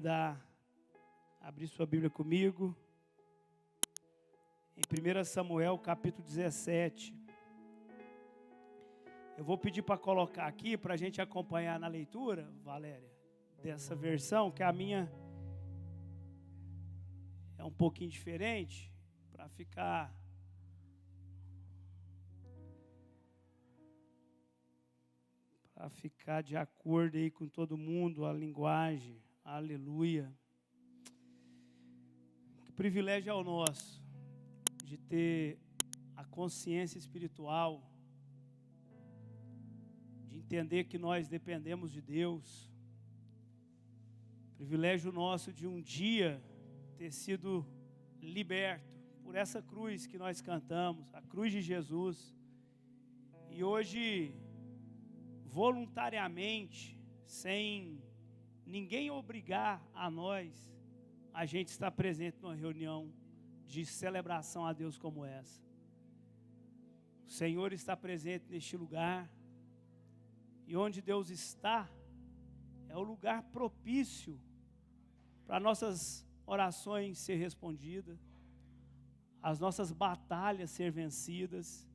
convidar a abrir sua Bíblia comigo, em 1 Samuel, capítulo 17. Eu vou pedir para colocar aqui, para a gente acompanhar na leitura, Valéria, dessa versão, que a minha é um pouquinho diferente, para ficar de acordo aí com todo mundo, a linguagem. Aleluia. Que privilégio é o nosso de ter a consciência espiritual, de entender que nós dependemos de Deus. Privilégio nosso de um dia ter sido liberto por essa cruz que nós cantamos, a cruz de Jesus. E hoje, voluntariamente, sem ninguém obrigar a nós, a gente está presente numa reunião de celebração a Deus como essa. O Senhor está presente neste lugar, e onde Deus está, é o lugar propício para nossas orações ser respondidas, as nossas batalhas ser vencidas,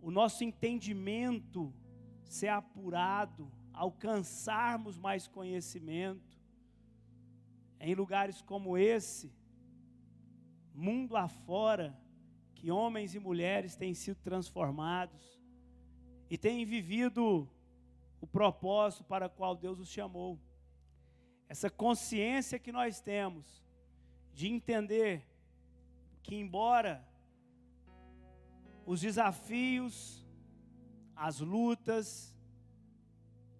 o nosso entendimento ser apurado, alcançarmos mais conhecimento. Em lugares como esse, mundo afora, que homens e mulheres têm sido transformados e têm vivido o propósito para o qual Deus os chamou. Essa consciência que nós temos de entender que, embora os desafios, as lutas,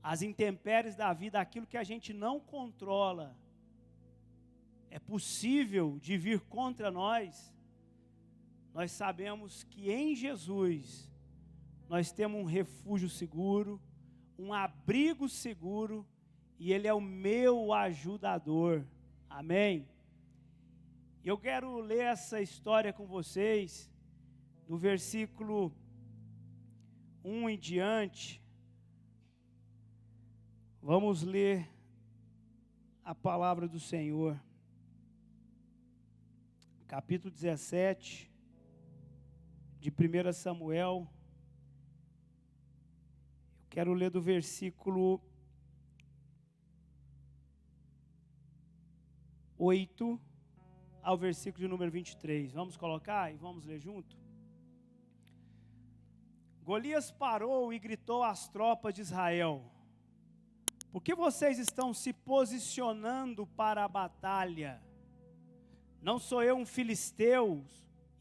as intempéries da vida, aquilo que a gente não controla, é possível de vir contra nós, nós sabemos que em Jesus nós temos um refúgio seguro, um abrigo seguro, e Ele é o meu ajudador. Amém? Eu quero ler essa história com vocês, do versículo 1 em diante. Vamos ler a palavra do Senhor. Capítulo 17 de 1 Samuel. Eu quero ler do versículo 8 ao versículo de número 23. Vamos colocar e vamos ler junto? Golias parou e gritou às tropas de Israel: por que vocês estão se posicionando para a batalha? Não sou eu um filisteu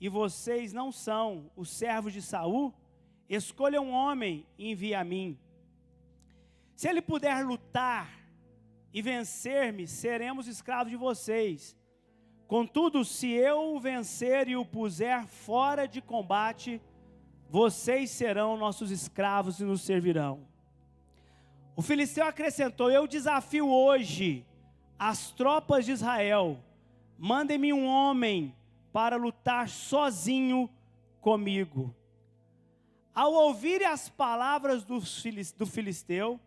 e vocês não são os servos de Saul? Escolha um homem e envie a mim. Se ele puder lutar e vencer-me, seremos escravos de vocês. Contudo, se eu o vencer e o puser fora de combate, vocês serão nossos escravos e nos servirão. O filisteu acrescentou: eu desafio hoje as tropas de Israel, mandem-me um homem para lutar sozinho comigo. Ao ouvir as palavras do filisteu,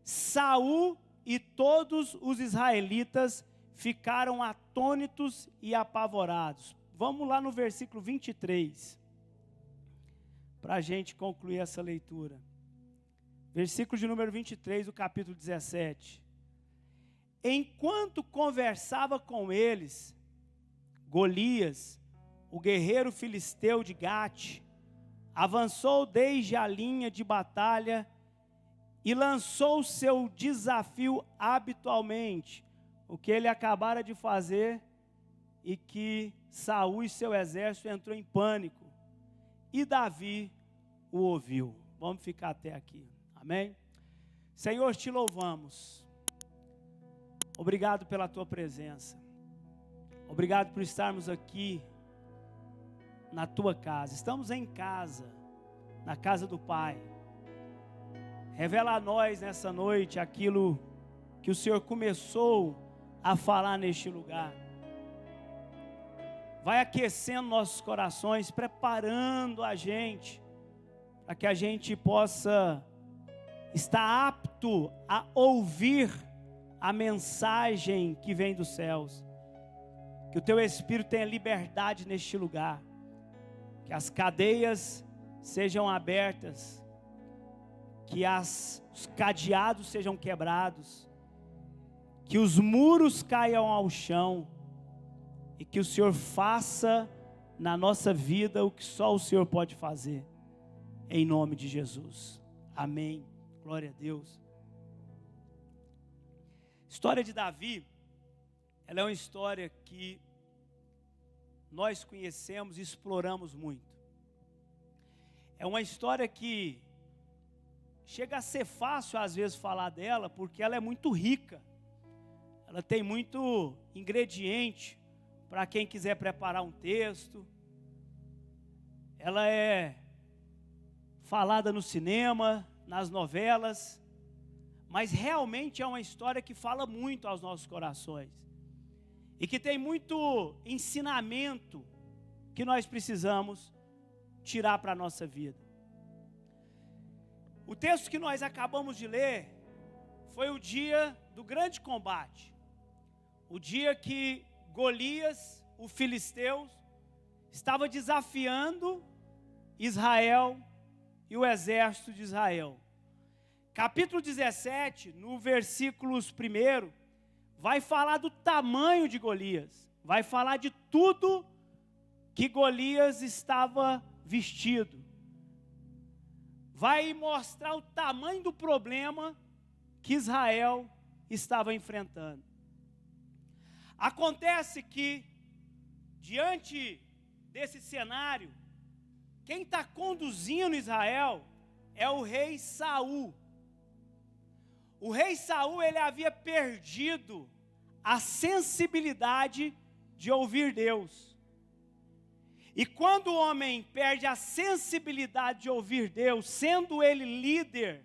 Saul e todos os israelitas ficaram atônitos e apavorados. Vamos lá no versículo 23, para a gente concluir essa leitura. Versículo de número 23 do capítulo 17. Enquanto conversava com eles, Golias, o guerreiro filisteu de Gate, avançou desde a linha de batalha e lançou seu desafio habitualmente, o que ele acabara de fazer, e que Saul e seu exército entrou em pânico, e Davi o ouviu. Vamos ficar até aqui, amém? Senhor, te louvamos, obrigado pela tua presença, obrigado por estarmos aqui na tua casa. Estamos em casa, na casa do Pai. Revela a nós nessa noite aquilo que o Senhor começou a falar neste lugar. Vai aquecendo nossos corações, preparando a gente, para que a gente possa estar apto a ouvir a mensagem que vem dos céus. Que o teu Espírito tenha liberdade neste lugar. Que as cadeias sejam abertas. Que os cadeados sejam quebrados. Que os muros caiam ao chão. E que o Senhor faça na nossa vida o que só o Senhor pode fazer. Em nome de Jesus. Amém. Glória a Deus. História de Davi, ela é uma história que nós conhecemos e exploramos muito. É uma história que chega a ser fácil às vezes falar dela, porque ela é muito rica. Ela tem muito ingrediente para quem quiser preparar um texto. Ela é falada no cinema, nas novelas, mas realmente é uma história que fala muito aos nossos corações e que tem muito ensinamento que nós precisamos tirar para a nossa vida. O texto que nós acabamos de ler foi o dia do grande combate, o dia que Golias, o filisteu, estava desafiando Israel e o exército de Israel. Capítulo 17, no versículos 1, vai falar do tamanho de Golias, vai falar de tudo que Golias estava vestido, vai mostrar o tamanho do problema que Israel estava enfrentando. Acontece que, diante desse cenário, quem está conduzindo Israel é o rei Saul. O rei Saul, ele havia perdido a sensibilidade de ouvir Deus. E quando o homem perde a sensibilidade de ouvir Deus, sendo ele líder,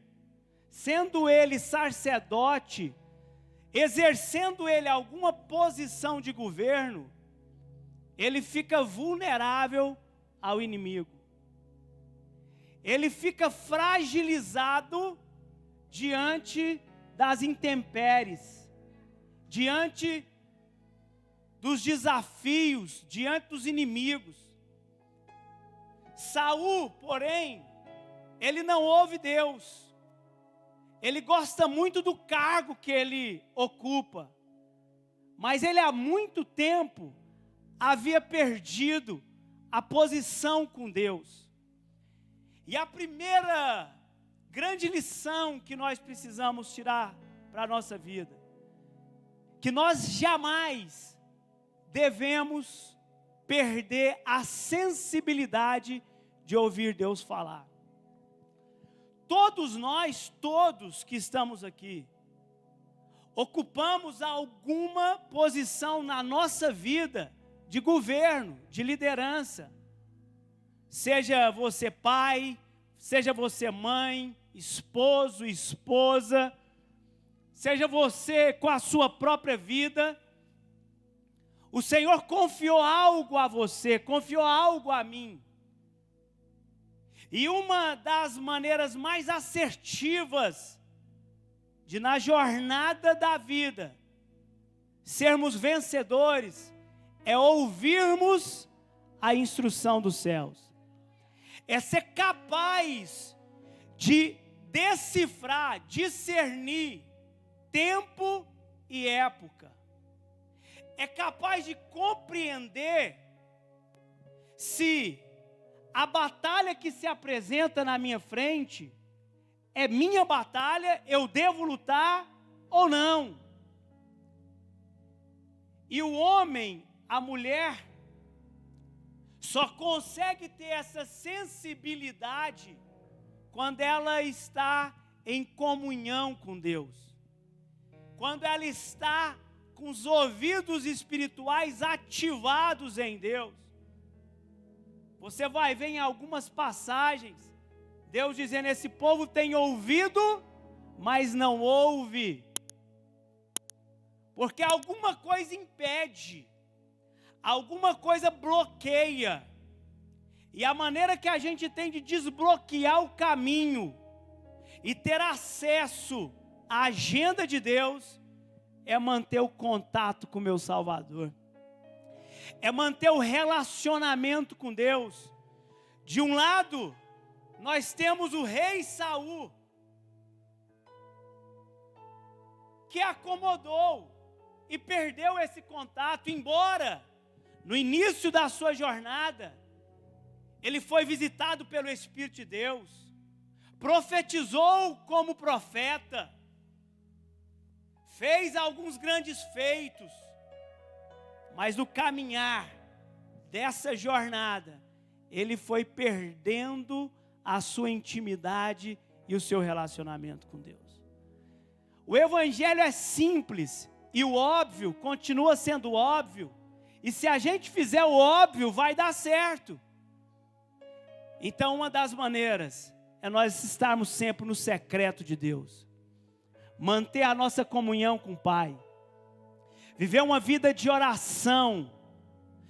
sendo ele sacerdote, exercendo ele alguma posição de governo, ele fica vulnerável ao inimigo. Ele fica fragilizado diante das intempéries, diante dos desafios, diante dos inimigos. Saul, porém, ele não ouve Deus. Ele gosta muito do cargo que ele ocupa, mas ele há muito tempo havia perdido a posição com Deus. E a primeira grande lição que nós precisamos tirar para a nossa vida, que nós jamais devemos perder a sensibilidade de ouvir Deus falar. Todos nós, todos que estamos aqui, ocupamos alguma posição na nossa vida de governo, de liderança. Seja você pai, seja você mãe, esposo, esposa, seja você com a sua própria vida, o Senhor confiou algo a você, confiou algo a mim. E uma das maneiras mais assertivas de, na jornada da vida, sermos vencedores, é ouvirmos a instrução dos céus. É ser capaz de decifrar, discernir tempo e época. É capaz de compreender se a batalha que se apresenta na minha frente é minha batalha, eu devo lutar ou não. E o homem, a mulher, só consegue ter essa sensibilidade quando ela está em comunhão com Deus. Quando ela está com os ouvidos espirituais ativados em Deus. Você vai ver em algumas passagens, Deus dizendo, esse povo tem ouvido, mas não ouve. Porque alguma coisa impede, alguma coisa bloqueia. E a maneira que a gente tem de desbloquear o caminho e ter acesso à agenda de Deus é manter o contato com o meu Salvador, é manter o relacionamento com Deus. De um lado, nós temos o rei Saul, que acomodou e perdeu esse contato, embora no início da sua jornada, ele foi visitado pelo Espírito de Deus, profetizou como profeta, fez alguns grandes feitos, mas no caminhar dessa jornada, ele foi perdendo a sua intimidade e o seu relacionamento com Deus. O evangelho é simples e o óbvio continua sendo óbvio, e se a gente fizer o óbvio, vai dar certo. Então, uma das maneiras é nós estarmos sempre no secreto de Deus, manter a nossa comunhão com o Pai, viver uma vida de oração,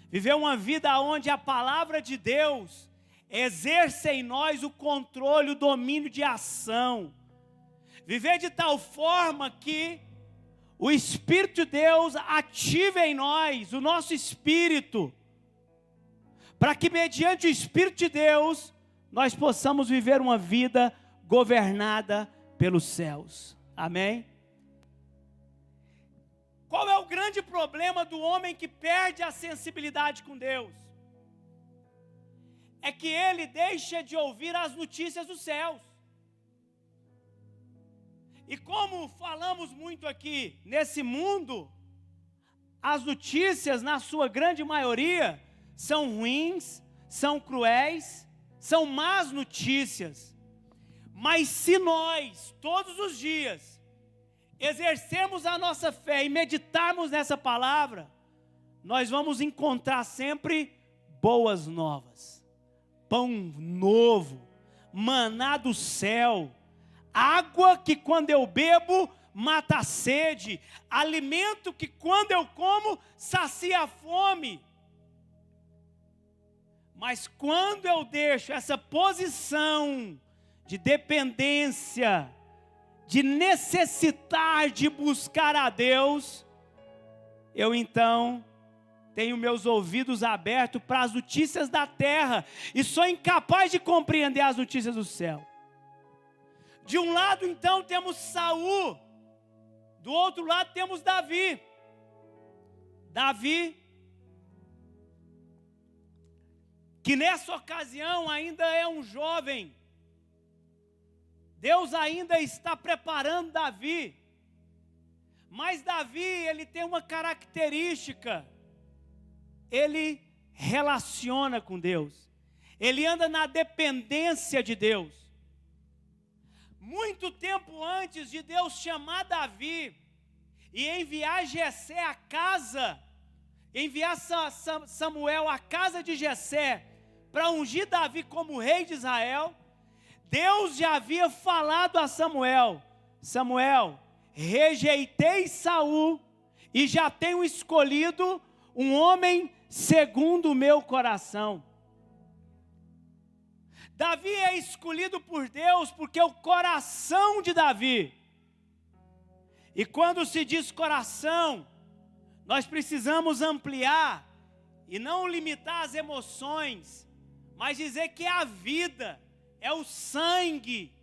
viver uma vida onde a palavra de Deus exerce em nós o controle, o domínio de ação, viver de tal forma que o Espírito de Deus ative em nós, o nosso espírito, para que mediante o Espírito de Deus, nós possamos viver uma vida governada pelos céus. Amém? Qual é o grande problema do homem que perde a sensibilidade com Deus? É que ele deixa de ouvir as notícias dos céus. E como falamos muito aqui, nesse mundo, as notícias, na sua grande maioria, são ruins, são cruéis, são más notícias. Mas se nós, todos os dias, exercermos a nossa fé e meditarmos nessa palavra, nós vamos encontrar sempre boas novas, pão novo, maná do céu, água que quando eu bebo mata a sede, alimento que quando eu como sacia a fome. Mas quando eu deixo essa posição de dependência, de necessitar de buscar a Deus, eu então tenho meus ouvidos abertos para as notícias da terra e sou incapaz de compreender as notícias do céu. De um lado então temos Saul, do outro lado temos Davi. Davi, que nessa ocasião ainda é um jovem, Deus ainda está preparando Davi, mas Davi, ele tem uma característica, ele relaciona com Deus, ele anda na dependência de Deus. Muito tempo antes de Deus chamar Davi e enviar Jessé à casa, enviar Samuel à casa de Jessé para ungir Davi como rei de Israel, Deus já havia falado a Samuel: Samuel, rejeitei Saul e já tenho escolhido um homem segundo o meu coração. Davi é escolhido por Deus porque o coração de Davi, e quando se diz coração, nós precisamos ampliar e não limitar as emoções, mas dizer que a vida, é o sangue,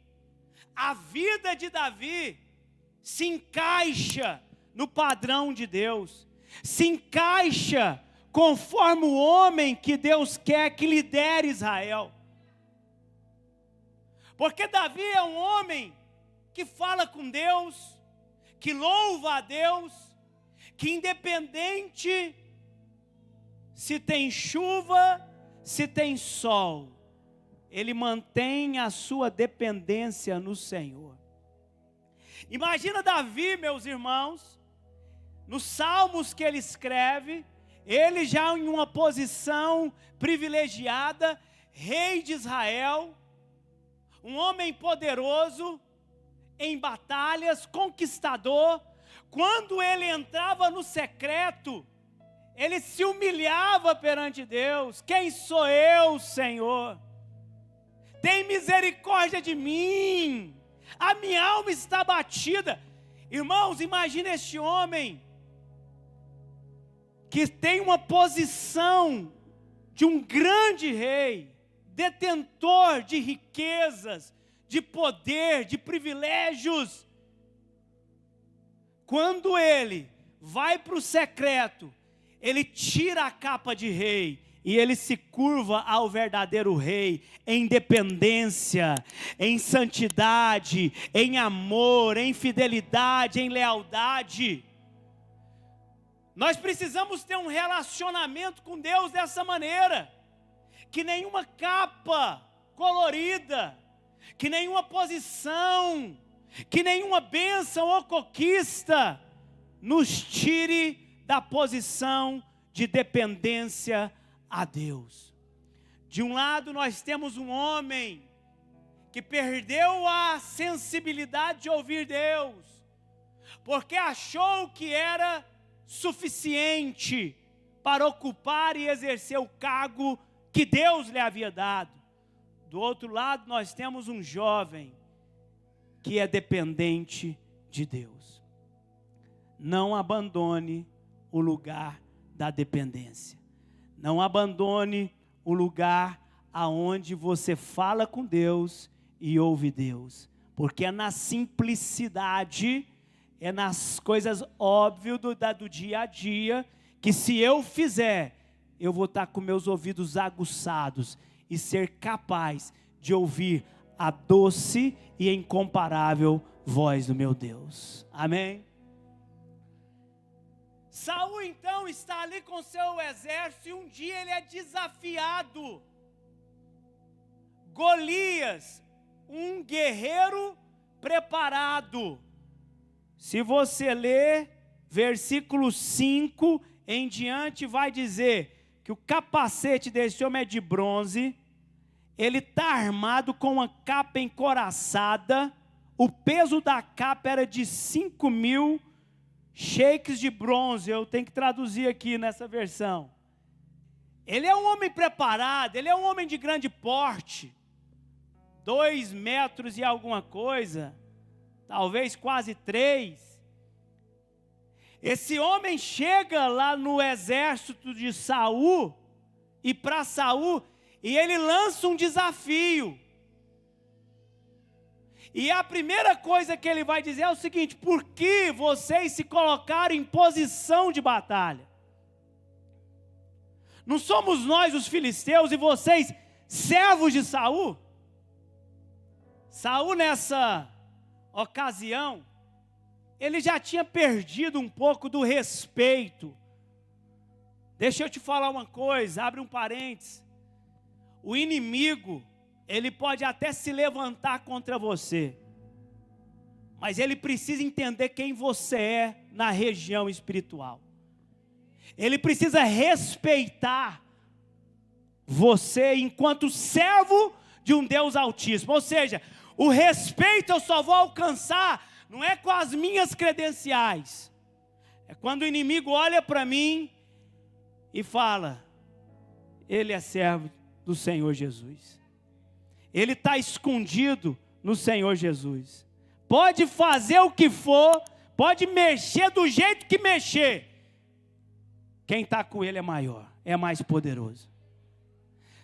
a vida de Davi se encaixa no padrão de Deus, se encaixa conforme o homem que Deus quer que lidere Israel. Porque Davi é um homem que fala com Deus, que louva a Deus, que independente se tem chuva, se tem sol, ele mantém a sua dependência no Senhor. Imagina Davi, meus irmãos, nos salmos que ele escreve, ele já em uma posição privilegiada, rei de Israel, um homem poderoso em batalhas, conquistador. Quando ele entrava no secreto, ele se humilhava perante Deus: quem sou eu, Senhor? Tem misericórdia de mim, a minha alma está abatida. Irmãos, imagine este homem que tem uma posição de um grande rei, detentor de riquezas, de poder, de privilégios. Quando ele vai para o secreto, ele tira a capa de rei e ele se curva ao verdadeiro rei, em dependência, em santidade, em amor, em fidelidade, em lealdade. Nós precisamos ter um relacionamento com Deus dessa maneira, que nenhuma capa colorida, que nenhuma posição, que nenhuma bênção ou conquista nos tire da posição de dependência a Deus. De um lado nós temos um homem que perdeu a sensibilidade de ouvir Deus, porque achou que era suficiente para ocupar e exercer o cargo que Deus lhe havia dado. Do outro lado nós temos um jovem que é dependente de Deus. Não abandone o lugar da dependência. Não abandone o lugar aonde você fala com Deus e ouve Deus. Porque é na simplicidade, é nas coisas óbvias do dia a dia, que se eu fizer, eu vou estar com meus ouvidos aguçados e ser capaz de ouvir a doce e incomparável voz do meu Deus. Amém? Saul então está ali com seu exército e um dia ele é desafiado. Golias, um guerreiro preparado. Se você ler versículo 5 em diante, vai dizer que o capacete desse homem é de bronze, ele está armado com uma capa encoraçada, o peso da capa era de 5.000 shekels de bronze, eu tenho que traduzir aqui nessa versão. Ele é um homem preparado, ele é um homem de grande porte, 2 metros e alguma coisa, talvez quase 3. Esse homem chega lá no exército de Saul, e para Saul, e ele lança um desafio. E a primeira coisa que ele vai dizer é o seguinte: por que vocês se colocaram em posição de batalha? Não somos nós os filisteus e vocês servos de Saul? Saul nessa ocasião, ele já tinha perdido um pouco do respeito. Deixa eu te falar uma coisa, abre um parênteses. O inimigo, ele pode até se levantar contra você, mas ele precisa entender quem você é na região espiritual. Ele precisa respeitar você enquanto servo de um Deus Altíssimo. Ou seja, o respeito eu só vou alcançar, não é com as minhas credenciais, é quando o inimigo olha para mim e fala: ele é servo do Senhor Jesus. Ele está escondido no Senhor Jesus. Pode fazer o que for, pode mexer do jeito que mexer. Quem está com ele é maior, é mais poderoso.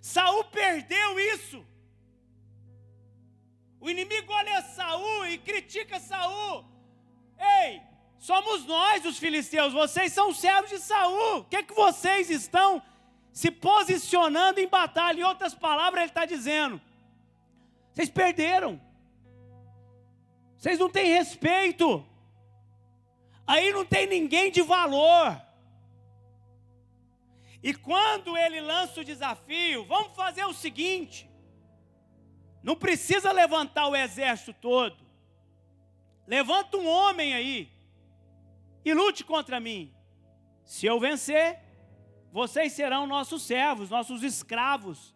Saul perdeu isso. O inimigo olha Saul e critica Saul. Ei, somos nós os filisteus, vocês são servos de Saul. O que é que vocês estão se posicionando em batalha? Em outras palavras, ele está dizendo: vocês perderam. Vocês não têm respeito. Aí não tem ninguém de valor. E quando ele lança o desafio, vamos fazer o seguinte: não precisa levantar o exército todo. Levanta um homem aí e lute contra mim. Se eu vencer, vocês serão nossos servos, nossos escravos.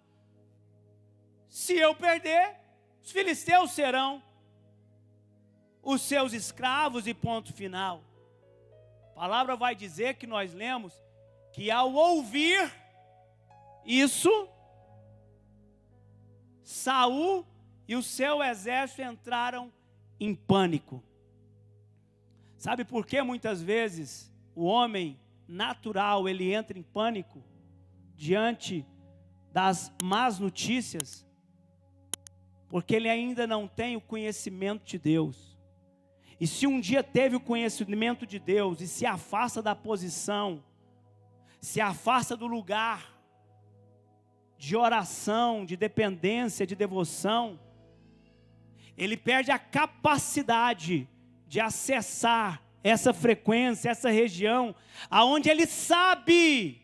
Se eu perder, os filisteus serão os seus escravos e ponto final. A palavra vai dizer, que nós lemos, que ao ouvir isso, Saul e o seu exército entraram em pânico. Sabe por que muitas vezes o homem natural, ele entra em pânico diante das más notícias? Porque ele ainda não tem o conhecimento de Deus. E se um dia teve o conhecimento de Deus e se afasta da posição, se afasta do lugar de oração, de dependência, de devoção, ele perde a capacidade de acessar essa frequência, essa região, aonde ele sabe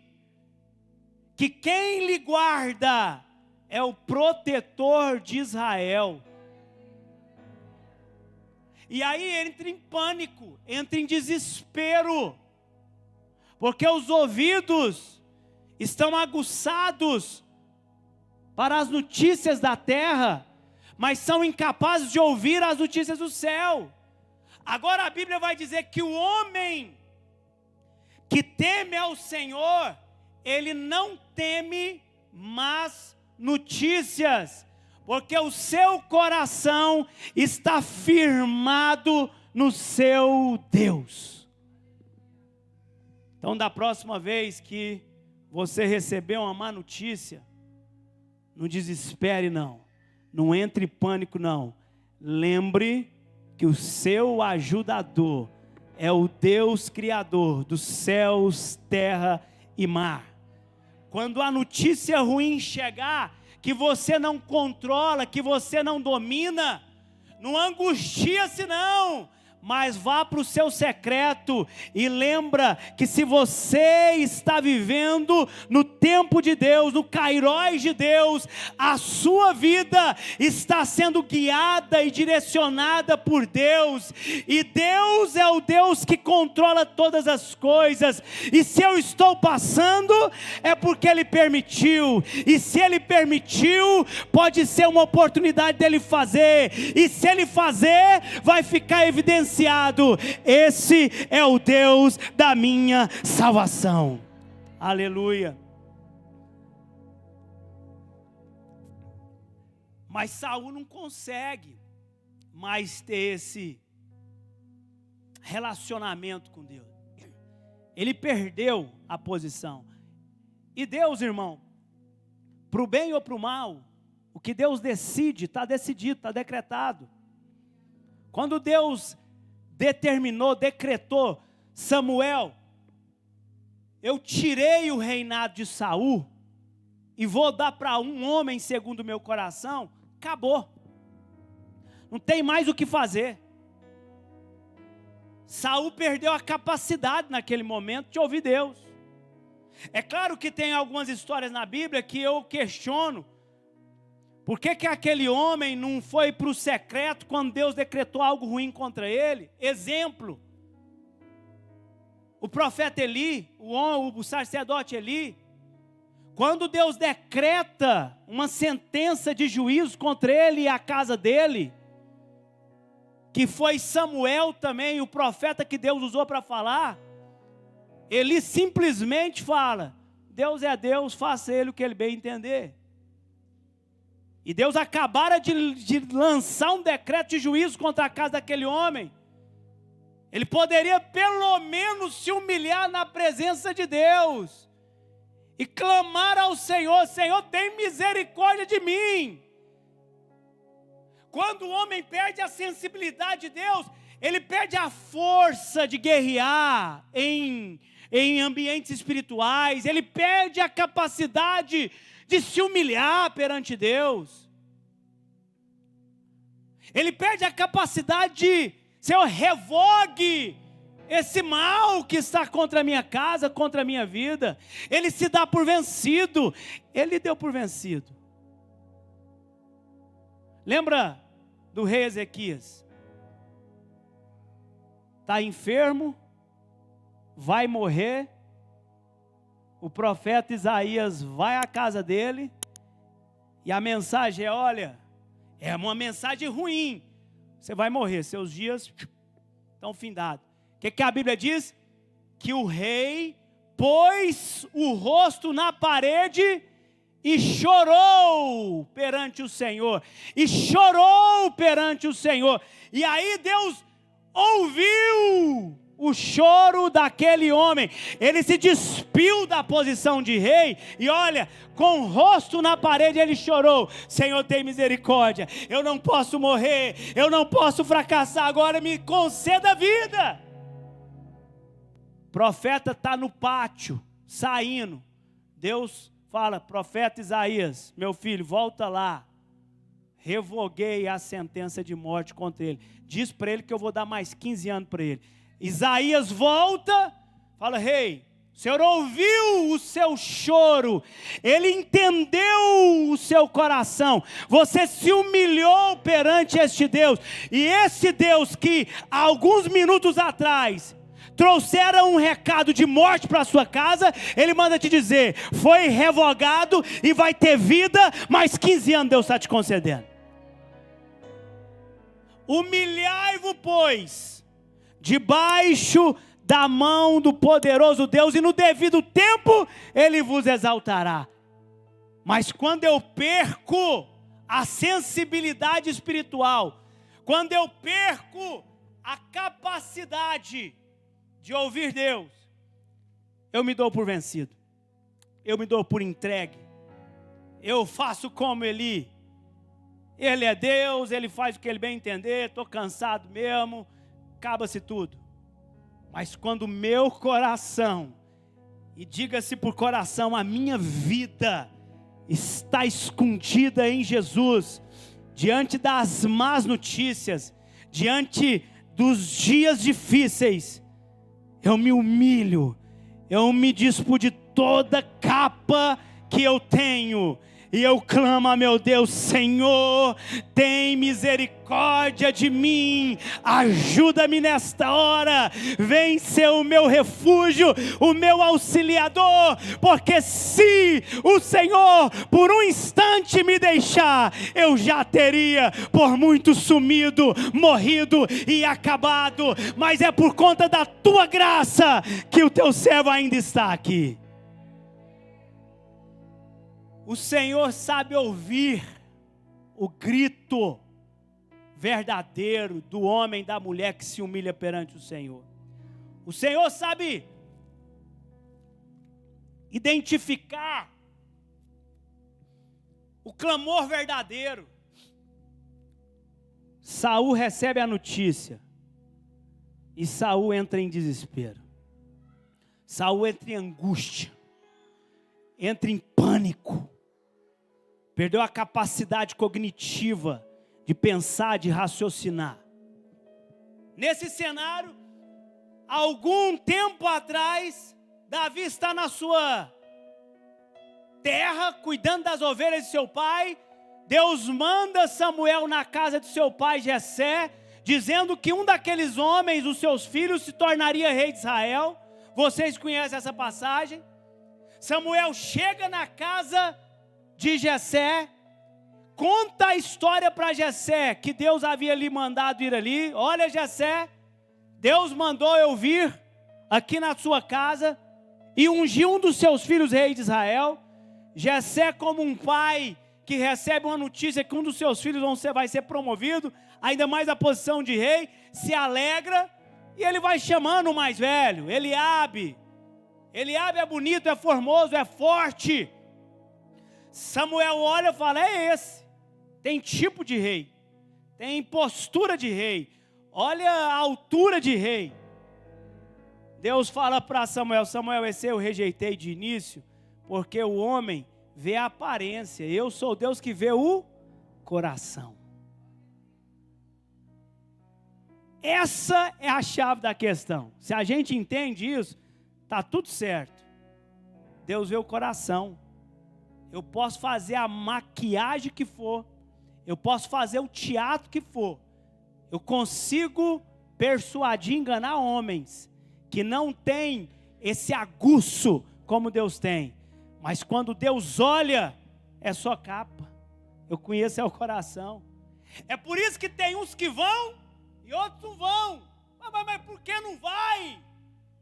que quem lhe guarda é o protetor de Israel. E aí entra em pânico, entra em desespero, porque os ouvidos estão aguçados para as notícias da terra, mas são incapazes de ouvir as notícias do céu. Agora a Bíblia vai dizer que o homem que teme ao Senhor, ele não teme más notícias, porque o seu coração está firmado no seu Deus. Então, da próxima vez que você receber uma má notícia, não desespere não, não entre em pânico não. Lembre que o seu ajudador é o Deus Criador dos céus, terra e mar. Quando a notícia ruim chegar, que você não controla, que você não domina, não angustia-se não, mas vá para o seu secreto e lembra que se você está vivendo no tempo de Deus, no kairós de Deus, a sua vida está sendo guiada e direcionada por Deus, e Deus é o Deus que controla todas as coisas, e se eu estou passando, é porque Ele permitiu, e se Ele permitiu, pode ser uma oportunidade dEle fazer, e se Ele fazer, vai ficar evidenciado, esse é o Deus da minha salvação. Aleluia. Mas Saul não consegue mais ter esse relacionamento com Deus. Ele perdeu a posição. E Deus, irmão, para o bem ou para o mal, o que Deus decide, está decidido, está decretado. Quando Deus determinou, decretou, Samuel, eu tirei o reinado de Saul e vou dar para um homem segundo o meu coração, acabou. Não tem mais o que fazer. Saul perdeu a capacidade naquele momento de ouvir Deus. É claro que tem algumas histórias na Bíblia que eu questiono. Por que aquele homem não foi para o secreto quando Deus decretou algo ruim contra ele? Exemplo, o profeta Eli, o sacerdote Eli, quando Deus decreta uma sentença de juízo contra ele e a casa dele, que foi Samuel também, o profeta que Deus usou para falar, Eli simplesmente fala, Deus é Deus, faça ele o que ele bem entender. E Deus acabara de lançar um decreto de juízo contra a casa daquele homem. Ele poderia pelo menos se humilhar na presença de Deus e clamar ao Senhor, Senhor, tem misericórdia de mim. Quando o homem perde a sensibilidade de Deus, ele perde a força de guerrear em ambientes espirituais, ele perde a capacidade de se humilhar perante Deus. Ele perde a capacidade de, Senhor, revogue esse mal que está contra a minha casa, contra a minha vida. Ele se dá por vencido. Ele deu por vencido. Lembra do rei Ezequias? Está enfermo, vai morrer. O profeta Isaías vai à casa dele, e a mensagem é, olha, é uma mensagem ruim, você vai morrer, seus dias estão findados. O que a Bíblia diz? Que o rei pôs o rosto na parede e chorou perante o Senhor, e aí Deus ouviu o choro daquele homem. Ele se despiu da posição de rei e olha, com o rosto na parede ele chorou: Senhor, tem misericórdia, eu não posso morrer, eu não posso fracassar, agora me conceda a vida. O profeta está no pátio, saindo. Deus fala: profeta Isaías, meu filho, volta lá. Revoguei a sentença de morte contra ele. Diz para ele que eu vou dar mais 15 anos para ele. Isaías volta, fala: rei, o Senhor ouviu o seu choro, Ele entendeu o seu coração, você se humilhou perante este Deus, e esse Deus que há alguns minutos atrás trouxeram um recado de morte para a sua casa, Ele manda te dizer: foi revogado e vai ter vida, mais 15 anos Deus está te concedendo. Humilhai-vos, pois, debaixo da mão do poderoso Deus, e no devido tempo Ele vos exaltará. Mas quando eu perco a sensibilidade espiritual, quando eu perco a capacidade de ouvir Deus, eu me dou por vencido, eu me dou por entregue, eu faço como Ele é Deus, Ele faz o que Ele bem entender, estou cansado mesmo, acaba-se tudo. Mas quando o meu coração, e diga-se por coração, a minha vida está escondida em Jesus, diante das más notícias, diante dos dias difíceis, eu me humilho, eu me dispo de toda capa que eu tenho, e eu clamo a meu Deus: Senhor, tem misericórdia de mim, ajuda-me nesta hora, vem ser o meu refúgio, o meu auxiliador, porque se o Senhor por um instante me deixar, eu já teria por muito sumido, morrido e acabado, mas é por conta da tua graça que o teu servo ainda está aqui. O Senhor sabe ouvir o grito verdadeiro do homem e da mulher que se humilha perante o Senhor. O Senhor sabe identificar o clamor verdadeiro. Saul recebe a notícia e Saul entra em desespero. Saul entra em angústia, entra em pânico. Perdeu a capacidade cognitiva de pensar, de raciocinar. Nesse cenário, algum tempo atrás, Davi está na sua terra, cuidando das ovelhas de seu pai. Deus manda Samuel na casa de seu pai Jessé, dizendo que um daqueles homens, os seus filhos, se tornaria rei de Israel. Vocês conhecem essa passagem? Samuel chega na casa de Jessé, conta a história para Jessé, que Deus havia lhe mandado ir ali. Olha, Jessé, Deus mandou eu vir aqui na sua casa e ungir um dos seus filhos rei de Israel. Jessé, como um pai que recebe uma notícia que um dos seus filhos vai ser promovido, ainda mais a posição de rei, se alegra, e ele vai chamando o mais velho, Eliabe. Eliabe é bonito, é formoso, é forte. Samuel olha e fala: é esse, tem tipo de rei, tem postura de rei, olha a altura de rei. Deus fala para Samuel: Samuel, esse eu rejeitei de início, porque o homem vê a aparência, eu sou Deus que vê o coração. Essa é a chave da questão. Se a gente entende isso, está tudo certo. Deus vê o coração. Eu posso fazer a maquiagem que for, eu posso fazer o teatro que for, eu consigo persuadir, enganar homens que não têm esse aguço como Deus tem, mas quando Deus olha, é só capa. Eu conheço o coração. É por isso que tem uns que vão e outros não vão. Mas por que não vai?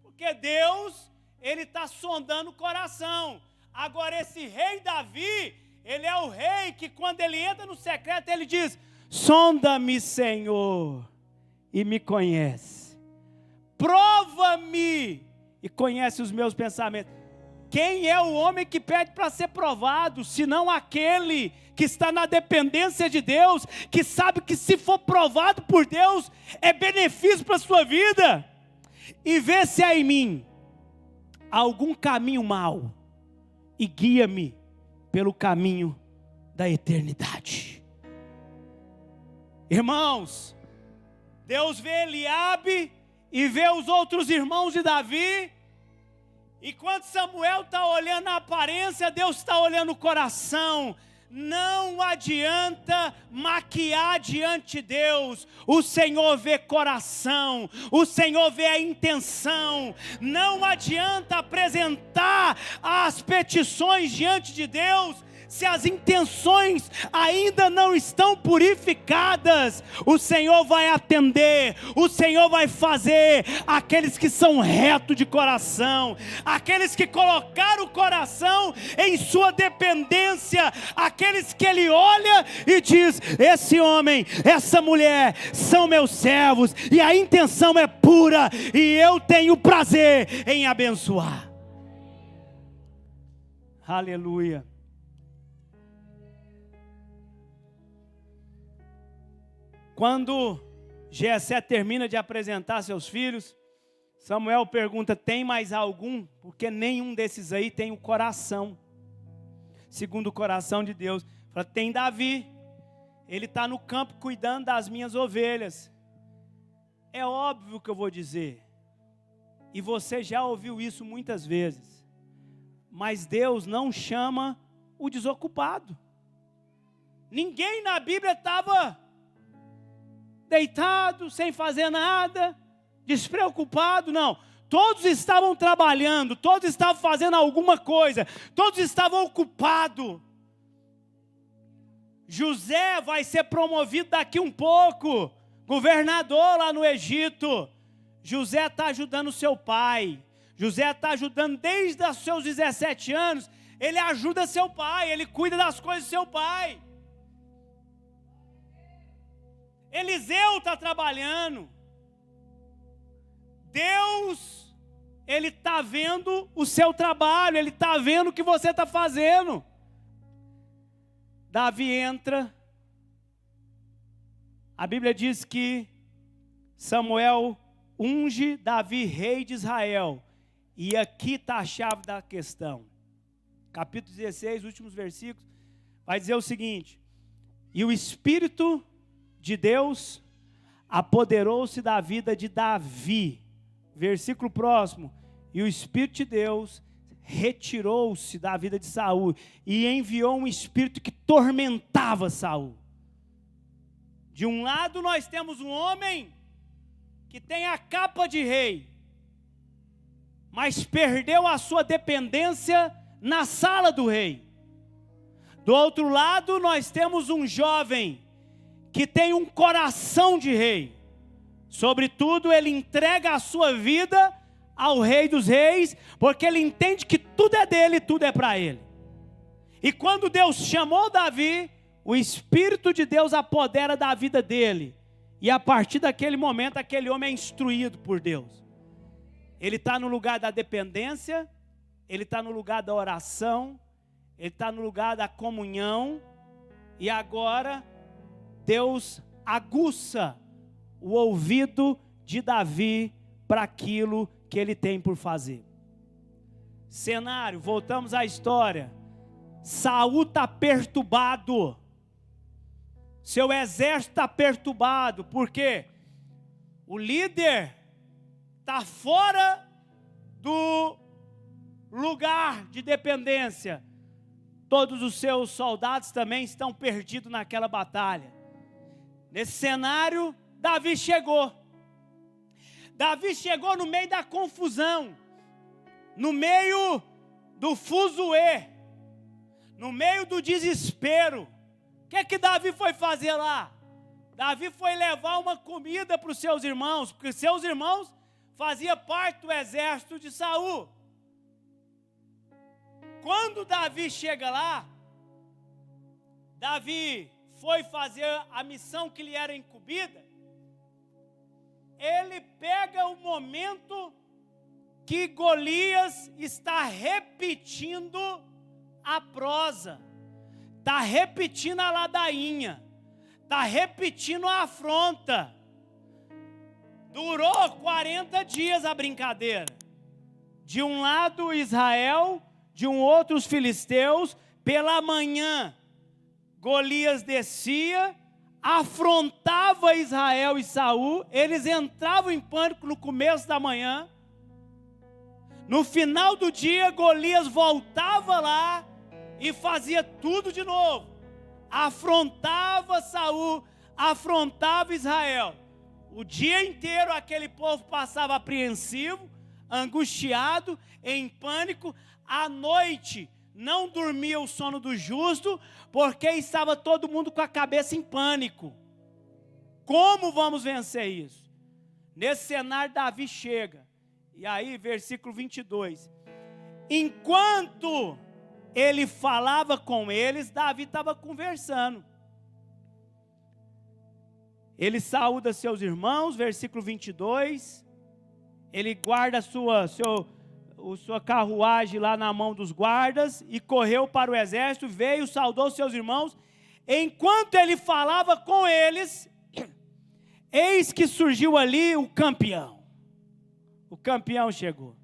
Porque Deus, Ele está sondando o coração. Agora esse rei Davi, ele é o rei que quando ele entra no secreto, ele diz: sonda-me, Senhor, e me conhece. Prova-me e conhece os meus pensamentos. Quem é o homem que pede para ser provado, senão aquele que está na dependência de Deus, que sabe que se for provado por Deus, é benefício para a sua vida? E vê se há em mim algum caminho mau, e guia-me pelo caminho da eternidade. Irmãos, Deus vê Eliabe e vê os outros irmãos de Davi. E quando Samuel está olhando a aparência, Deus está olhando o coração. Não adianta maquiar diante de Deus. O Senhor vê coração, o Senhor vê a intenção. Não adianta apresentar as petições diante de Deus se as intenções ainda não estão purificadas. O Senhor vai atender, o Senhor vai fazer. Aqueles que são retos de coração, aqueles que colocaram o coração em sua dependência, aqueles que Ele olha e diz: esse homem, essa mulher são meus servos, e a intenção é pura, e eu tenho prazer em abençoar. Aleluia. Quando Jessé termina de apresentar seus filhos, Samuel pergunta: tem mais algum? Porque nenhum desses aí tem o coração, segundo o coração de Deus. Fala: tem Davi, ele está no campo cuidando das minhas ovelhas. É óbvio que eu vou dizer, e você já ouviu isso muitas vezes, mas Deus não chama o desocupado. Ninguém na Bíblia estava deitado, sem fazer nada, despreocupado, não. Todos estavam trabalhando, todos estavam fazendo alguma coisa, todos estavam ocupados. José vai ser promovido daqui um pouco, governador lá no Egito. José está ajudando seu pai. José está ajudando desde os seus 17 anos. Ele ajuda seu pai, ele cuida das coisas do seu pai. Eliseu está trabalhando. Deus, Ele está vendo o seu trabalho, Ele está vendo o que você está fazendo. Davi entra. A Bíblia diz que Samuel unge Davi rei de Israel. E aqui está a chave da questão. Capítulo 16, últimos versículos, vai dizer o seguinte: e o Espírito de Deus apoderou-se da vida de Davi. Versículo próximo: e o Espírito de Deus retirou-se da vida de Saul e enviou um espírito que tormentava Saul. De um lado nós temos um homem que tem a capa de rei, mas perdeu a sua dependência na sala do rei. Do outro lado nós temos um jovem que tem um coração de rei. Sobretudo, ele entrega a sua vida ao Rei dos Reis, porque ele entende que tudo é dele, tudo é para ele. E quando Deus chamou Davi, o Espírito de Deus apodera da vida dele. E a partir daquele momento, aquele homem é instruído por Deus. Ele está no lugar da dependência, ele está no lugar da oração, ele está no lugar da comunhão, e agora Deus aguça o ouvido de Davi para aquilo que ele tem por fazer. Cenário, voltamos à história. Saul está perturbado, seu exército está perturbado, porque o líder está fora do lugar de dependência. Todos os seus soldados também estão perdidos naquela batalha. Nesse cenário, Davi chegou. Davi chegou no meio da confusão, no meio do fuzuê, no meio do desespero. O que é que Davi foi fazer lá? Davi foi levar uma comida para os seus irmãos, porque seus irmãos faziam parte do exército de Saul. Quando Davi chega lá, Davi foi fazer a missão que lhe era incumbida. ele pega o momento que Golias está repetindo a prosa, está repetindo a ladainha, está repetindo a afronta. Durou 40 dias a brincadeira. De um lado Israel, de um outro os filisteus. Pela manhã Golias descia, afrontava Israel e Saul. Eles entravam em pânico no começo da manhã. No final do dia Golias voltava lá e fazia tudo de novo. Afrontava Saul, afrontava Israel. O dia inteiro aquele povo passava apreensivo, angustiado, em pânico. À noite não dormia o sono do justo, porque estava todo mundo com a cabeça em pânico. Como vamos vencer isso? Nesse cenário Davi chega. E aí versículo 22. Enquanto ele falava com eles, Davi estava conversando. Ele saúda seus irmãos, versículo 22. Ele guarda sua carruagem lá na mão dos guardas e correu para o exército, veio, saudou seus irmãos. Enquanto ele falava com eles, eis que surgiu ali o campeão. O campeão chegou.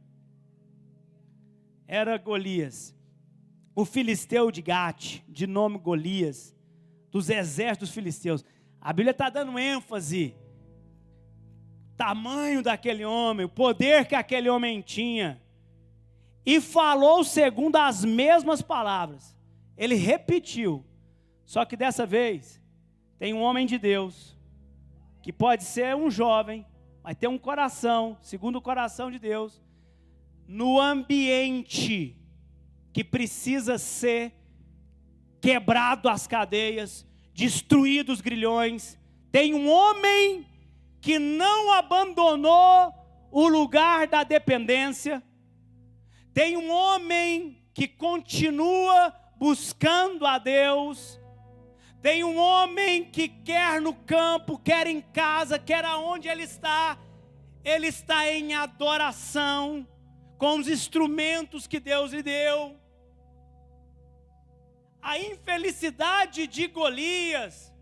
Era Golias, o filisteu de Gate, de nome Golias, dos exércitos filisteus. A Bíblia está dando ênfase, tamanho daquele homem, o poder que aquele homem tinha. E falou segundo as mesmas palavras. Ele repetiu. Só que dessa vez, tem um homem de Deus, que pode ser um jovem, mas tem um coração, segundo o coração de Deus, no ambiente que precisa ser quebrado as cadeias, destruído os grilhões. Tem um homem que não abandonou o lugar da dependência. Tem um homem que continua buscando a Deus. Tem um homem que quer no campo, quer em casa, quer aonde ele está em adoração, com os instrumentos que Deus lhe deu. A infelicidade de Golias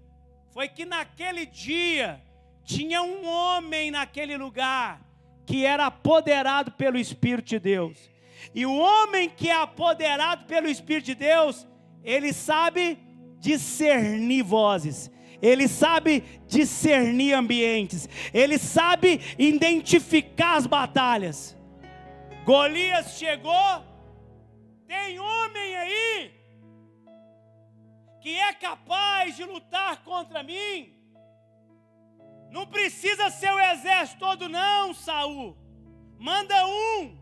foi que naquele dia tinha um homem naquele lugar que era apoderado pelo Espírito de Deus. E o homem que é apoderado pelo Espírito de Deus, ele sabe discernir vozes, ele sabe discernir ambientes, ele sabe identificar as batalhas. Golias chegou, tem homem aí que é capaz de lutar contra mim. Não precisa ser o exército todo não, Saul. Manda um.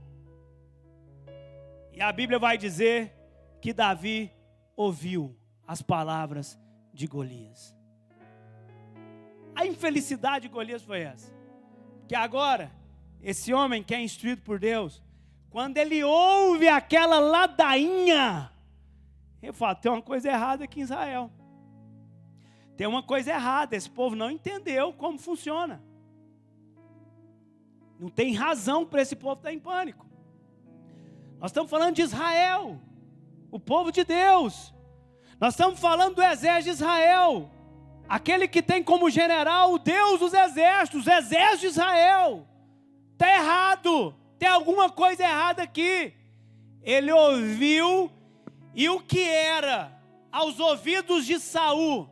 E a Bíblia vai dizer que Davi ouviu as palavras de Golias. A infelicidade de Golias foi essa. Que agora, esse homem que é instruído por Deus, quando ele ouve aquela ladainha, ele fala, tem uma coisa errada aqui em Israel. Tem uma coisa errada, esse povo não entendeu como funciona. Não tem razão para esse povo estar em pânico. Nós estamos falando de Israel, o povo de Deus. Nós estamos falando do exército de Israel, aquele que tem como general o Deus dos exércitos, os exércitos de Israel. Está errado, tem alguma coisa errada aqui. Ele ouviu, e o que era aos ouvidos de Saul?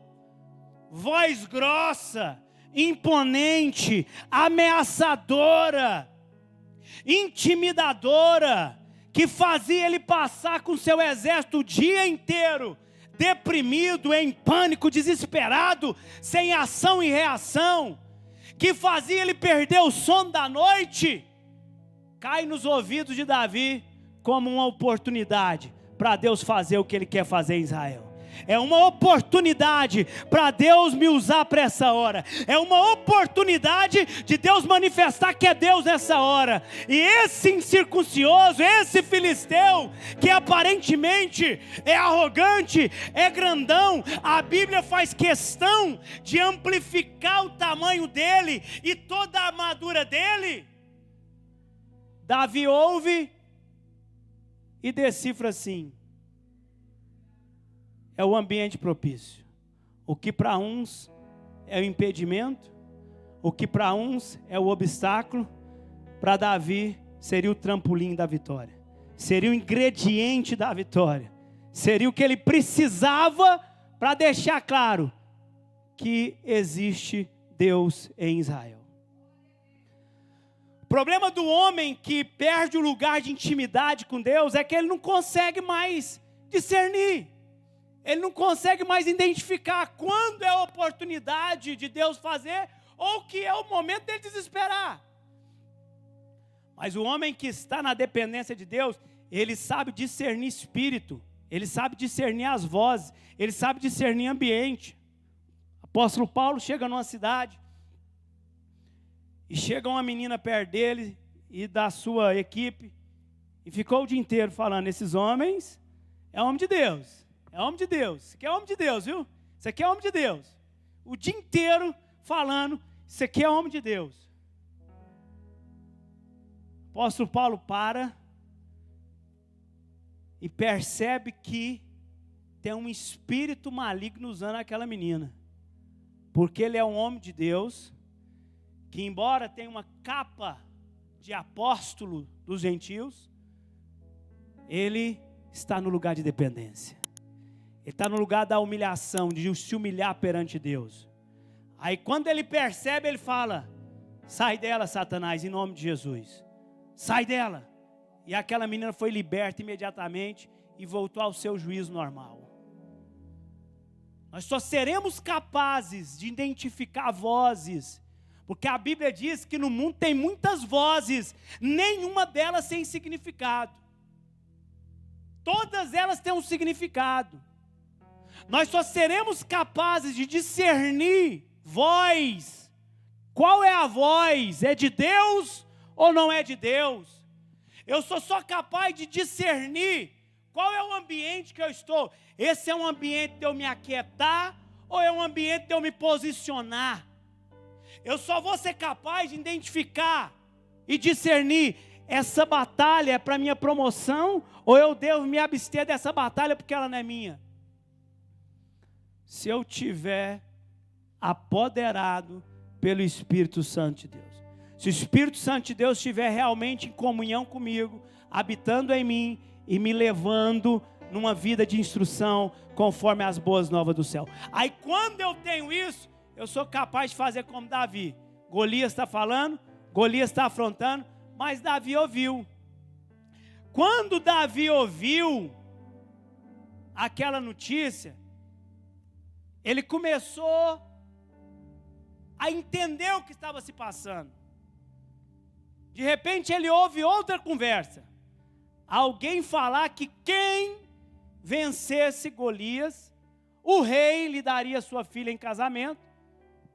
Voz grossa, imponente, ameaçadora, intimidadora, que fazia ele passar com seu exército o dia inteiro, deprimido, em pânico, desesperado, sem ação e reação, que fazia ele perder o sono da noite, cai nos ouvidos de Davi como uma oportunidade para Deus fazer o que Ele quer fazer em Israel. É uma oportunidade para Deus me usar para essa hora. É uma oportunidade de Deus manifestar que é Deus nessa hora. E esse incircuncioso, esse filisteu, que aparentemente é arrogante, é grandão, a Bíblia faz questão de amplificar o tamanho dele e toda a armadura dele. Davi ouve e decifra assim: é o ambiente propício. O que para uns é o impedimento, o que para uns é o obstáculo, para Davi seria o trampolim da vitória, seria o ingrediente da vitória, seria o que ele precisava para deixar claro que existe Deus em Israel. O problema do homem que perde o lugar de intimidade com Deus é que ele não consegue mais discernir. Ele não consegue mais identificar quando é a oportunidade de Deus fazer ou que é o momento dele desesperar. Mas o homem que está na dependência de Deus, ele sabe discernir espírito, ele sabe discernir as vozes, ele sabe discernir ambiente. O apóstolo Paulo chega numa cidade e chega uma menina perto dele e da sua equipe e ficou o dia inteiro falando: esses homens é homem de Deus. É homem de Deus, isso aqui é homem de Deus, viu? Isso aqui é homem de Deus. O dia inteiro falando: isso aqui é homem de Deus. O apóstolo Paulo para e percebe que tem um espírito maligno usando aquela menina. Porque ele é um homem de Deus, que embora tenha uma capa de apóstolo dos gentios, ele está no lugar de dependência. Ele está no lugar da humilhação, de se humilhar perante Deus. Aí quando ele percebe, ele fala: sai dela, Satanás, em nome de Jesus. Sai dela. E aquela menina foi liberta imediatamente e voltou ao seu juízo normal. Nós só seremos capazes de identificar vozes, porque a Bíblia diz que no mundo tem muitas vozes, nenhuma delas sem significado. Todas elas têm um significado. Nós só seremos capazes de discernir voz. Qual é a voz? É de Deus ou não é de Deus? Eu sou só capaz de discernir qual é o ambiente que eu estou. Esse é um ambiente de eu me aquietar ou é um ambiente de eu me posicionar? Eu só vou ser capaz de identificar e discernir: essa batalha é para minha promoção ou eu devo me abster dessa batalha porque ela não é minha? Se eu tiver apoderado pelo Espírito Santo de Deus. Se o Espírito Santo de Deus estiver realmente em comunhão comigo, habitando em mim e me levando numa vida de instrução conforme as boas novas do céu. Aí quando eu tenho isso, eu sou capaz de fazer como Davi. Golias está falando, Golias está afrontando, mas Davi ouviu. Quando Davi ouviu aquela notícia, ele começou a entender o que estava se passando. De repente ele ouve outra conversa. Alguém falar que quem vencesse Golias, o rei lhe daria sua filha em casamento,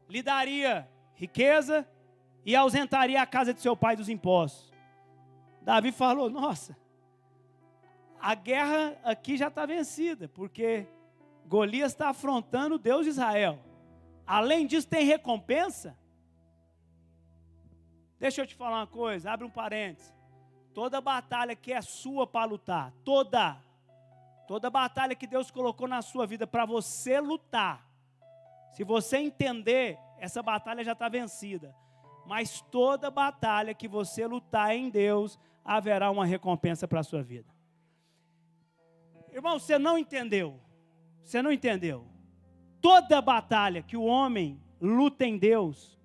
lhe daria riqueza e ausentaria a casa de seu pai dos impostos. Davi falou: nossa, a guerra aqui já está vencida, porque Golias está afrontando o Deus de Israel. Além disso, tem recompensa. Deixa eu te falar uma coisa, abre um parênteses. Toda batalha que é sua para lutar, toda batalha que Deus colocou na sua vida para você lutar, se você entender, essa batalha já está vencida. Mas toda batalha que você lutar em Deus, haverá uma recompensa para a sua vida. Irmão, você não entendeu. Você não entendeu. Toda batalha que o homem luta em Deus,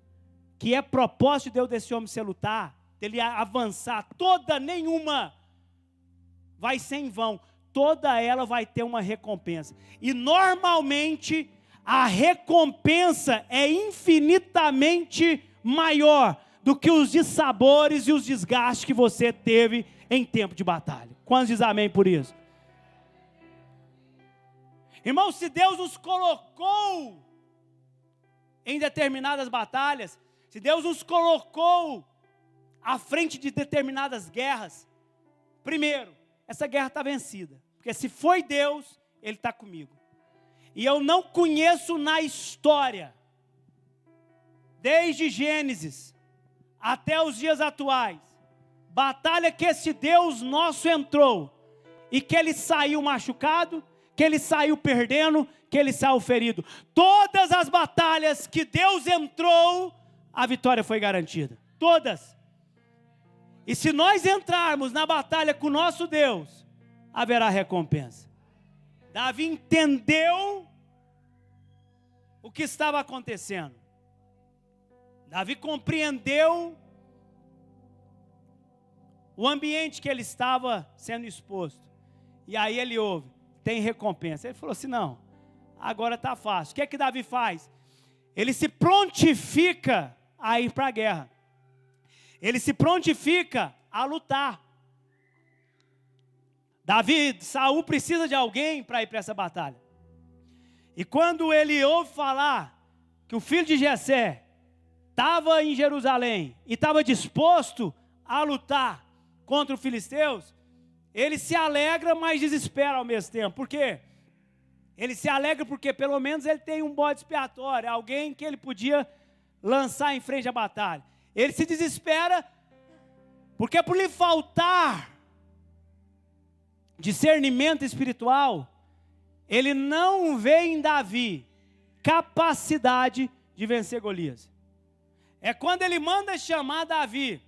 que é propósito de Deus desse homem se lutar, dele avançar, nenhuma vai ser em vão. Toda ela vai ter uma recompensa. E normalmente a recompensa é infinitamente maior do que os dissabores e os desgastes que você teve em tempo de batalha. Quantos dizem amém por isso? Irmão, se Deus nos colocou em determinadas batalhas, se Deus nos colocou à frente de determinadas guerras, primeiro, essa guerra está vencida. Porque se foi Deus, Ele está comigo. E eu não conheço na história, desde Gênesis até os dias atuais, batalha que esse Deus nosso entrou, e que Ele saiu machucado, que Ele saiu perdendo, que Ele saiu ferido. Todas as batalhas que Deus entrou, a vitória foi garantida. Todas. E se nós entrarmos na batalha com o nosso Deus, haverá recompensa. Davi entendeu o que estava acontecendo. Davi compreendeu o ambiente que ele estava sendo exposto. E aí ele ouve, tem recompensa. Ele falou assim, não, agora está fácil. O que é que Davi faz? Ele se prontifica a ir para a guerra. Ele se prontifica a lutar. Saul precisa de alguém para ir para essa batalha. E quando ele ouve falar que o filho de Jessé estava em Jerusalém e estava disposto a lutar contra os filisteus, ele se alegra, mas desespera ao mesmo tempo. Por quê? Ele se alegra porque pelo menos ele tem um bode expiatório, alguém que ele podia lançar em frente à batalha. Ele se desespera porque por lhe faltar discernimento espiritual, ele não vê em Davi capacidade de vencer Golias. É quando ele manda chamar Davi,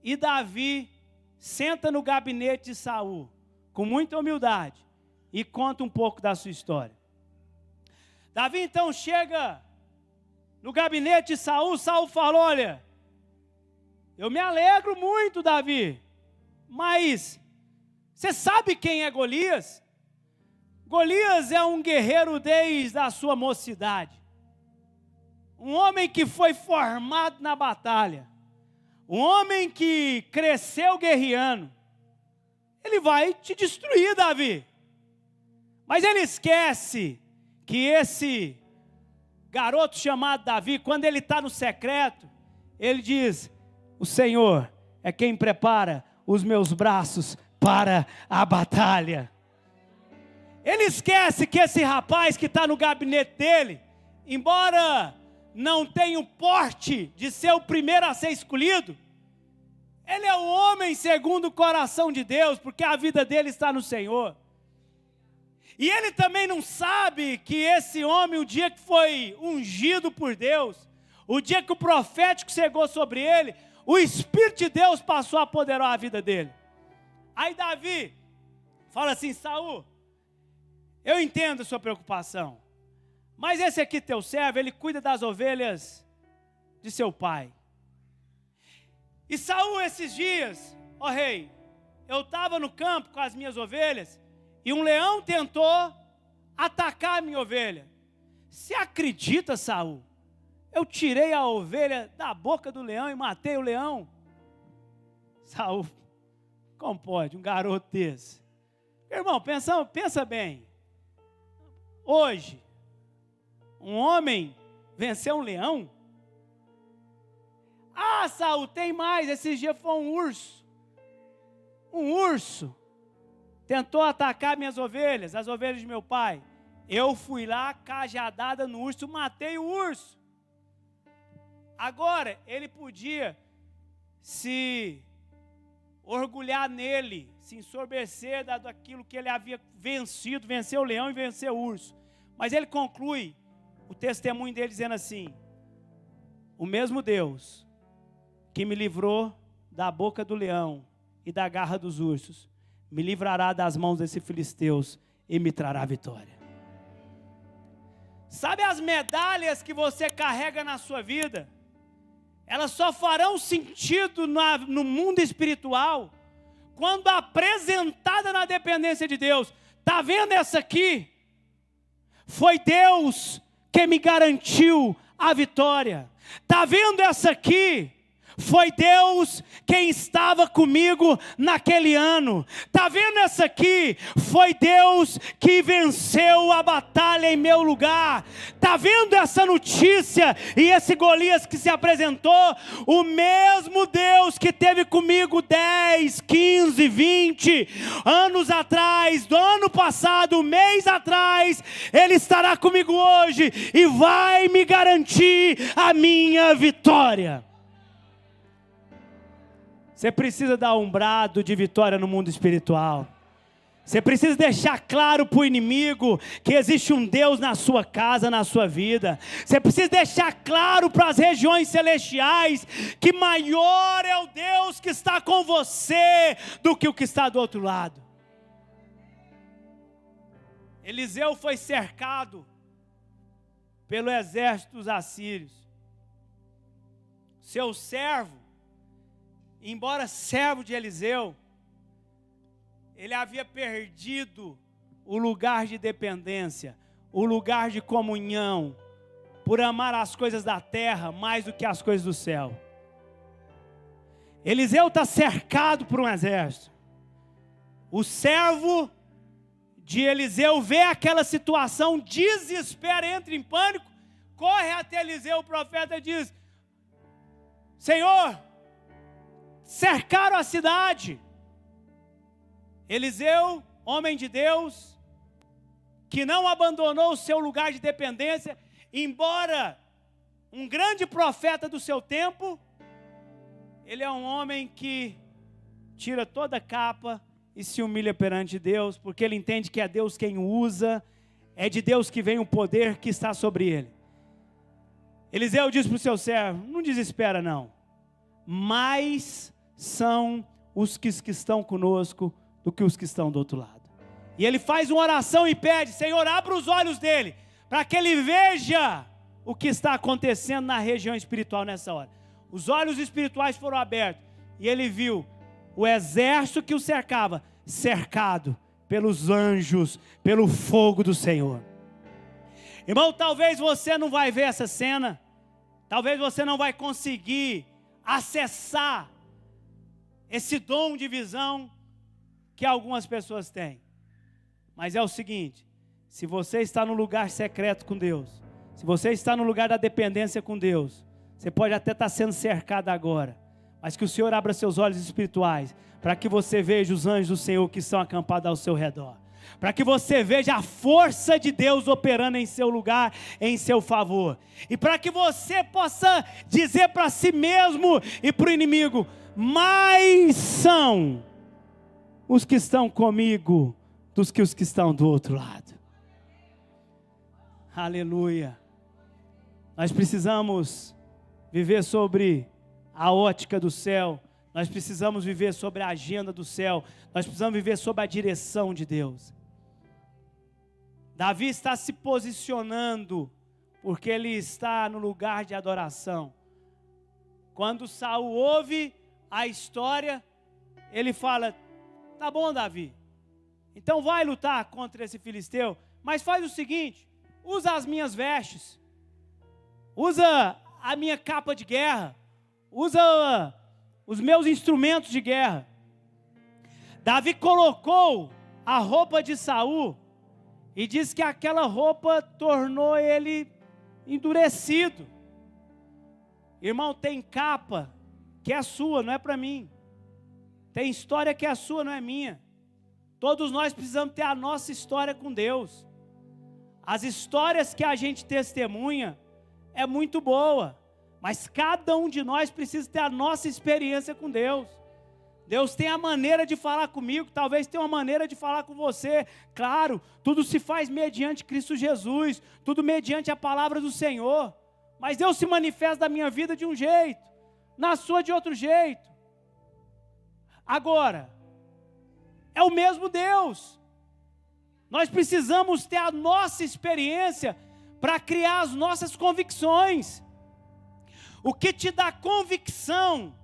e Davi senta no gabinete de Saul, com muita humildade, e conta um pouco da sua história. Davi então chega no gabinete de Saul, Saul fala, olha, eu me alegro muito, Davi, mas você sabe quem é Golias? Golias é um guerreiro desde a sua mocidade, um homem que foi formado na batalha, um homem que cresceu guerreando. Ele vai te destruir, Davi. Mas ele esquece que esse garoto chamado Davi, quando ele está no secreto, ele diz, o Senhor é quem prepara os meus braços para a batalha. Ele esquece que esse rapaz que está no gabinete dele, embora não tenha o porte de ser o primeiro a ser escolhido, ele é um homem segundo o coração de Deus, porque a vida dele está no Senhor. E ele também não sabe que esse homem, o dia que foi ungido por Deus, o dia que o profético chegou sobre ele, o Espírito de Deus passou a apoderar a vida dele. Aí Davi fala assim, Saul, eu entendo a sua preocupação, mas esse aqui teu servo, ele cuida das ovelhas de seu pai. E Saul esses dias, ó rei, eu estava no campo com as minhas ovelhas, e um leão tentou atacar a minha ovelha. Você acredita, Saul? Eu tirei a ovelha da boca do leão e matei o leão. Saul, como pode um garoto desse? Irmão, pensa bem. Hoje, um homem venceu um leão? Ah, Saul, tem mais. Esses dias foi um urso. Um urso tentou atacar minhas ovelhas, as ovelhas de meu pai. Eu fui lá, cajadada no urso, matei o urso. Agora, ele podia se orgulhar nele, se ensorbecer daquilo que ele havia vencido, venceu o leão e venceu o urso. Mas ele conclui o testemunho dele dizendo assim, o mesmo Deus que me livrou da boca do leão e da garra dos ursos, me livrará das mãos desses filisteus e me trará vitória. Sabe as medalhas que você carrega na sua vida? Elas só farão sentido no mundo espiritual quando apresentada na dependência de Deus. Está vendo essa aqui? Foi Deus que me garantiu a vitória. Está vendo essa aqui? foi Deus quem estava comigo naquele ano. Está vendo essa aqui? Foi Deus que venceu a batalha em meu lugar. Está vendo essa notícia e esse Golias que se apresentou? O mesmo Deus que teve comigo 10, 15, 20 anos atrás, do ano passado, um mês atrás, Ele estará comigo hoje e vai me garantir a minha vitória. Você precisa dar um brado de vitória no mundo espiritual. Você precisa deixar claro para o inimigo que existe um Deus na sua casa, na sua vida. Você precisa deixar claro para as regiões celestiais que maior é o Deus que está com você do que o que está do outro lado. Eliseu foi cercado pelo exército dos assírios. Seu servo, embora servo de Eliseu, ele havia perdido o lugar de dependência, o lugar de comunhão, por amar as coisas da terra mais do que as coisas do céu. Eliseu está cercado por um exército. O servo de Eliseu vê aquela situação, desespera, entra em pânico, corre até Eliseu, o profeta diz: Senhor, cercaram a cidade. Eliseu, homem de Deus, que não abandonou o seu lugar de dependência, embora um grande profeta do seu tempo, ele é um homem que tira toda a capa e se humilha perante Deus, porque ele entende que é Deus quem o usa, é de Deus que vem o poder que está sobre ele. Eliseu diz para o seu servo: não desespera não, mais são os que estão conosco do que os que estão do outro lado. E ele faz uma oração e pede: Senhor, abra os olhos dele, para que ele veja o que está acontecendo na região espiritual nessa hora. Os olhos espirituais foram abertos, e ele viu o exército que o cercava, cercado pelos anjos, pelo fogo do Senhor. Irmão, talvez você não vai ver essa cena, talvez você não vai conseguir acessar esse dom de visão que algumas pessoas têm. Mas é o seguinte: se você está no lugar secreto com Deus, se você está no lugar da dependência com Deus, você pode até estar sendo cercado agora, mas que o Senhor abra seus olhos espirituais, para que você veja os anjos do Senhor que estão acampados ao seu redor, para que você veja a força de Deus operando em seu lugar, em seu favor, e para que você possa dizer para si mesmo e para o inimigo: mais são os que estão comigo do que os que estão do outro lado. Aleluia. Nós precisamos viver sobre a ótica do céu, nós precisamos viver sobre a agenda do céu, nós precisamos viver sob a direção de Deus. Davi está se posicionando, porque ele está no lugar de adoração. Quando Saul ouve a história, ele fala: tá bom, Davi, então vai lutar contra esse filisteu, mas faz o seguinte: usa as minhas vestes, usa a minha capa de guerra, usa os meus instrumentos de guerra. Davi colocou a roupa de Saul e diz que aquela roupa tornou ele endurecido. Irmão, tem capa que é sua, não é para mim. Tem história que é sua, não é minha. Todos nós precisamos ter a nossa história com Deus. As histórias que a gente testemunha é muito boa, mas cada um de nós precisa ter a nossa experiência com Deus. Deus tem a maneira de falar comigo, talvez tenha uma maneira de falar com você. Claro, tudo se faz mediante Cristo Jesus, tudo mediante a palavra do Senhor. Mas Deus se manifesta da minha vida de um jeito, na sua de outro jeito. Agora, é o mesmo Deus. Nós precisamos ter a nossa experiência para criar as nossas convicções. O que te dá convicção,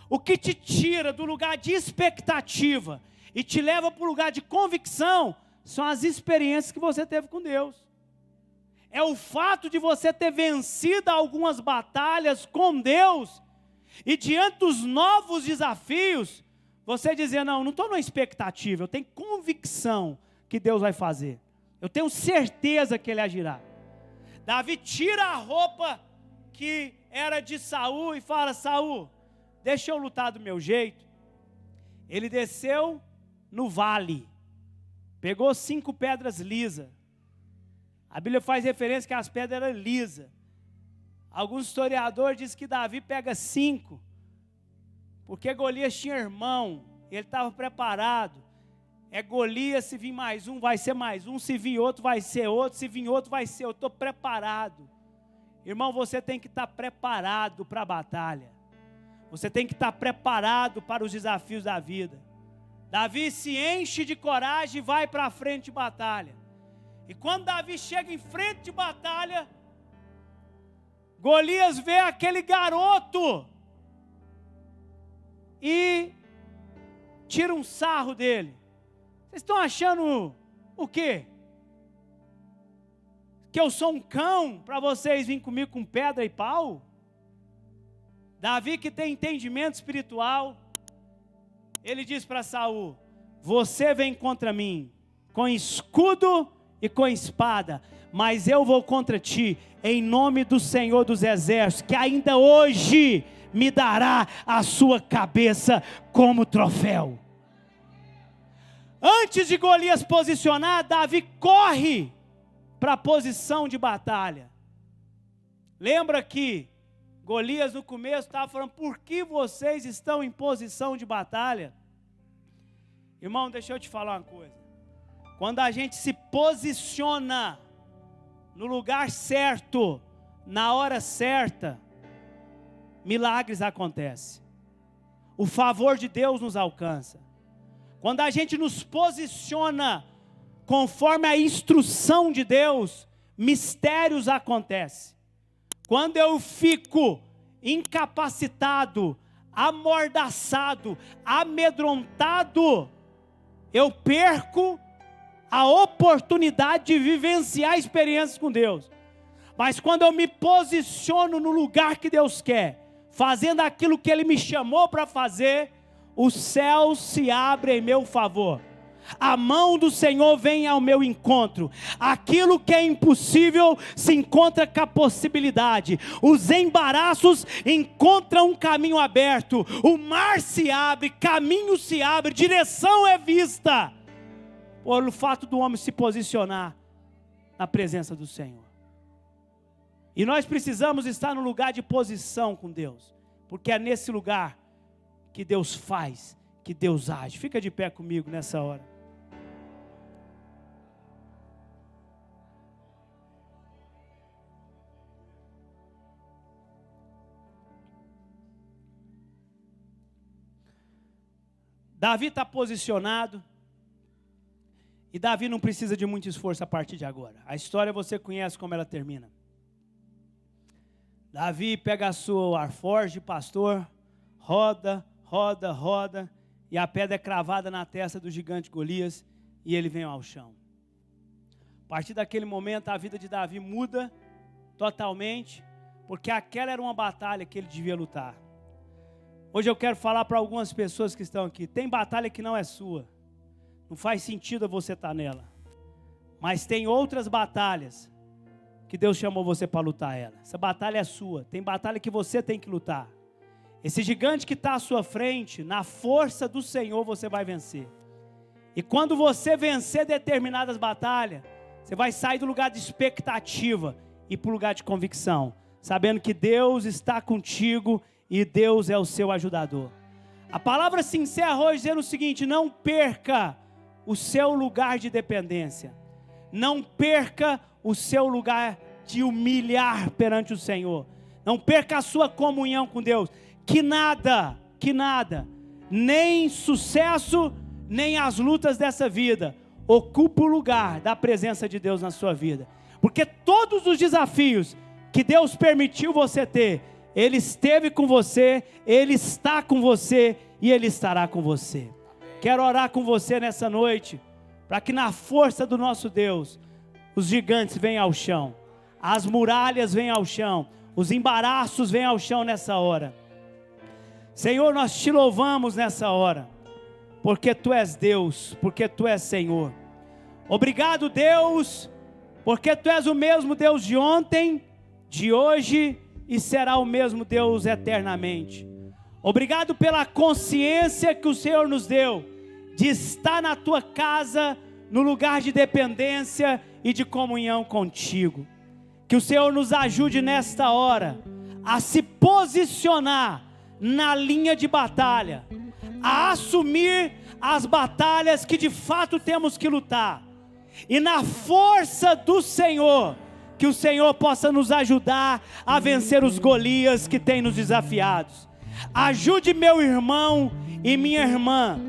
o que te tira do lugar de expectativa e te leva para o lugar de convicção, são as experiências que você teve com Deus. É o fato de você ter vencido algumas batalhas com Deus, E diante dos novos desafios, você dizer, não estou numa expectativa, eu tenho convicção que Deus vai fazer. Eu tenho certeza que Ele agirá. Davi tira a roupa que era de Saul e fala, Saul, deixa eu lutar do meu jeito. Ele desceu no vale, pegou 5 pedras lisas. A Bíblia faz referência que as pedras eram lisas. Alguns historiadores dizem que Davi pega 5, porque Golias tinha irmão, ele estava preparado. Golias, se vir mais um, vai ser mais um, se vir outro, vai ser outro, se vir outro, vai ser outro. Estou preparado. Irmão, você tem que estar preparado para a batalha. Você tem que estar preparado para os desafios da vida. Davi se enche de coragem e vai para a frente de batalha. E quando Davi chega em frente de batalha, Golias vê aquele garoto e tira um sarro dele. Vocês estão achando o quê? Que eu sou um cão para vocês virem comigo com pedra e pau? Davi, que tem entendimento espiritual, ele diz para Saul, você vem contra mim com escudo e com espada, mas eu vou contra ti em nome do Senhor dos Exércitos, que ainda hoje me dará a sua cabeça como troféu. Antes de Golias posicionar, Davi corre para a posição de batalha. Lembra que Golias no começo estava falando, por que vocês estão em posição de batalha? Irmão, deixa eu te falar uma coisa. Quando a gente se posiciona no lugar certo, na hora certa, milagres acontecem. O favor de Deus nos alcança. Quando a gente nos posiciona conforme a instrução de Deus, mistérios acontecem. Quando eu fico incapacitado, amordaçado, amedrontado, eu perco a oportunidade de vivenciar experiências com Deus. Mas quando eu me posiciono no lugar que Deus quer, fazendo aquilo que Ele me chamou para fazer, os céus se abrem em meu favor. A mão do Senhor vem ao meu encontro. Aquilo que é impossível se encontra com a possibilidade. Os embaraços encontram um caminho aberto. O mar se abre, caminho se abre, direção é vista. Por o fato do homem se posicionar na presença do Senhor. E nós precisamos estar no lugar de posição com Deus. Porque é nesse lugar que Deus faz, que Deus age. Fica de pé comigo nessa hora. Davi está posicionado. E Davi não precisa de muito esforço a partir de agora. A história você conhece como ela termina. Davi pega a sua arforge, pastor, roda, roda, roda, e a pedra é cravada na testa do gigante Golias, e ele vem ao chão. A partir daquele momento, a vida de Davi muda totalmente, porque aquela era uma batalha que ele devia lutar. Hoje eu quero falar para algumas pessoas que estão aqui, tem batalha que não é sua, não faz sentido você estar nela, mas tem outras batalhas que Deus chamou você para lutar ela. Essa batalha é sua, tem batalha que você tem que lutar. Esse gigante que está à sua frente, na força do Senhor você vai vencer. E quando você vencer determinadas batalhas, você vai sair do lugar de expectativa e para o lugar de convicção, sabendo que Deus está contigo e Deus é o seu ajudador. A palavra se encerra hoje dizendo o seguinte: não perca o seu lugar de dependência, não perca o seu lugar de humilhar perante o Senhor, não perca a sua comunhão com Deus, que nada, nem sucesso, nem as lutas dessa vida, ocupa o lugar da presença de Deus na sua vida, porque todos os desafios que Deus permitiu você ter, Ele esteve com você, Ele está com você e Ele estará com você. Quero orar com você nessa noite, para que na força do nosso Deus, os gigantes venham ao chão, as muralhas venham ao chão, os embaraços venham ao chão nessa hora. Senhor, nós te louvamos nessa hora, porque Tu és Deus, porque Tu és Senhor. Obrigado, Deus, porque Tu és o mesmo Deus de ontem, de hoje e será o mesmo Deus eternamente. Obrigado pela consciência que o Senhor nos deu de estar na Tua casa, no lugar de dependência e de comunhão contigo. Que o Senhor nos ajude nesta hora a se posicionar na linha de batalha, a assumir as batalhas que de fato temos que lutar, e na força do Senhor, que o Senhor possa nos ajudar a vencer os Golias que tem nos desafiados. Ajude meu irmão e minha irmã,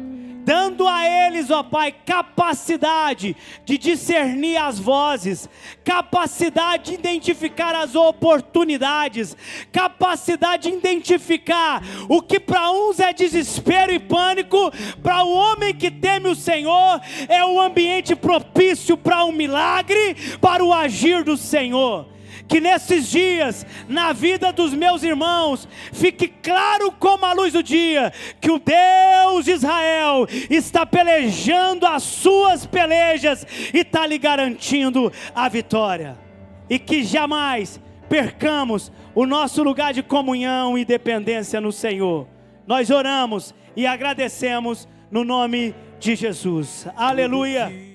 dando a eles, ó Pai, capacidade de discernir as vozes, capacidade de identificar as oportunidades, capacidade de identificar o que para uns é desespero e pânico, para o homem que teme o Senhor é um ambiente propício para um milagre, para o agir do Senhor. Que nesses dias, na vida dos meus irmãos, fique claro como a luz do dia, que o Deus de Israel está pelejando as suas pelejas e está lhe garantindo a vitória. E que jamais percamos o nosso lugar de comunhão e dependência no Senhor. Nós oramos e agradecemos no nome de Jesus. Aleluia.